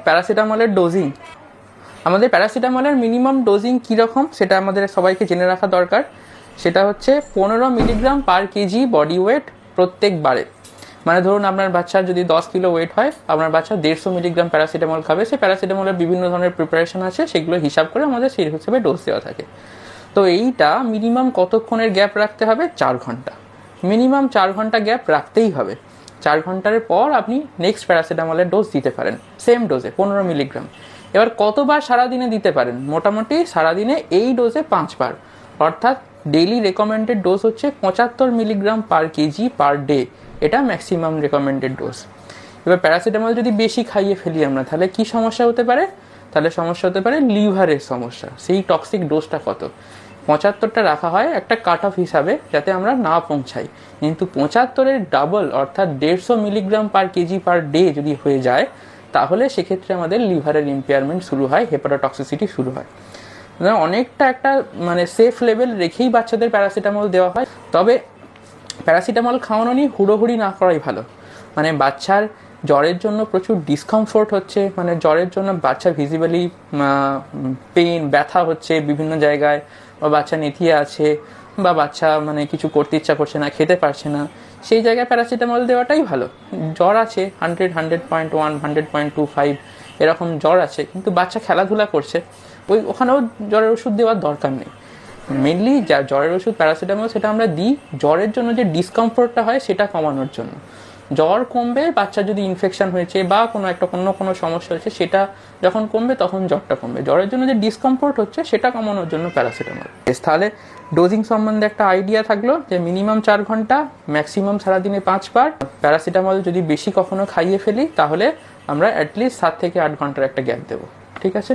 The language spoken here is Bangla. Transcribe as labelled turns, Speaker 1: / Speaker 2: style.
Speaker 1: প্যারাসিটামলের ডোজিং। আমাদের প্যারাসিটামলের মিনিমাম ডোজিং কীরকম সেটা আমাদের সবাইকে জেনে রাখা দরকার। সেটা হচ্ছে 15 milligram per kg body weight প্রত্যেকবারে। মানে ধরুন আপনার বাচ্চার যদি 10 কিলো ওয়েট হয়, আপনার বাচ্চা 150 মিলিগ্রাম প্যারাসিটামল খাবে। সেই প্যারাসিটামলের বিভিন্ন ধরনের প্রিপারেশন আছে, সেগুলো হিসাব করে আমাদের সেই হিসেবে ডোজ দেওয়া থাকে। তো এইটা মিনিমাম কতক্ষণের গ্যাপ রাখতে হবে? 4 ঘন্টা। মিনিমাম 4 ঘন্টা গ্যাপ রাখতেই হবে। 4 ঘন্টার পর আপনি নেক্সট প্যারাসিটামলের ডোজ দিতে পারেন, সেম ডোজে 15 মিলিগ্রাম। এবার কতবার সারাদিনে দিতে পারেন? মোটামুটি সারাদিনে এই ডোজে 5 বার, অর্থাৎ ডেইলি রেকমেন্ডেড ডোজ হচ্ছে 75 milligram per KG per day. এটা ম্যাক্সিমাম রেকমেন্ডেড ডোজ। এবার প্যারাসিটামল যদি বেশি খাইয়ে ফেলি আমরা, তাহলে কি সমস্যা হতে পারে? তাহলে সমস্যা হতে পারে লিভারের সমস্যা। সেই টক্সিক ডোজটা কত? 75টা রাখা হয় একটা কাট অফ হিসাবে, যাতে আমরা না পৌঁছাই। কিন্তু 75-এর ডাবল অর্থাৎ 150 milligram per KG per day যদি হয়ে যায়, তাহলে সেক্ষেত্রে আমাদের লিভারের ইম্পেয়ারমেন্ট শুরু হয়, হেপাটোটক্সিসিটি শুরু হয়। অনেকটা একটা মানে সেফ লেভেল রেখেই বাচ্চাদের প্যারাসিটামল দেওয়া হয়। তবে প্যারাসিটামল খাওয়ানো নিয়ে হুড়োহুড়ি না করাই ভালো। মানে বাচ্চার জ্বরের জন্য প্রচুর ডিসকমফোর্ট হচ্ছে, মানে জ্বরের জন্য বাচ্চা ভিজিবলি পেন, ব্যথা হচ্ছে বিভিন্ন জায়গায়, বা বাচ্চা নেতিয়ে আছে, বা বাচ্চা মানে কিছু করতে ইচ্ছা করছে না, খেতে পারছে না, সেই জায়গায় প্যারাসিটামল দেওয়াটাই ভালো। জ্বর আছে 100, 100.1, 100.25 এরকম জ্বর আছে, কিন্তু বাচ্চা খেলাধুলা করছে, ওখানেও জ্বরের ওষুধ দেওয়ার দরকার নেই। মেনলি যা জ্বরের ওষুধ প্যারাসিটামল, সেটা আমরা দিই জ্বরের জন্য যে ডিসকমফোর্টটা হয় সেটা কমানোর জন্য। জ্বর কমবে, বাচ্চা যদি ইনফেকশন হয়েছে বা কোনো সমস্যা হয়েছে, সেটা যখন কমবে তখন জ্বরটা কমবে। জ্বরের জন্য যে ডিসকমফোর্ট হচ্ছে সেটা কমানোর জন্য প্যারাসিটামল। তাহলে ডোজিং সম্বন্ধে একটা আইডিয়া থাকলো যে মিনিমাম 4 ঘন্টা, ম্যাক্সিমাম সারাদিনে 5 বার। প্যারাসিটামল যদি বেশি কখনো খাইয়ে ফেলি, তাহলে আমরা অ্যাটলিস্ট 7 থেকে 8 ঘন্টার একটা গ্যাপ দেবো। ঠিক আছে?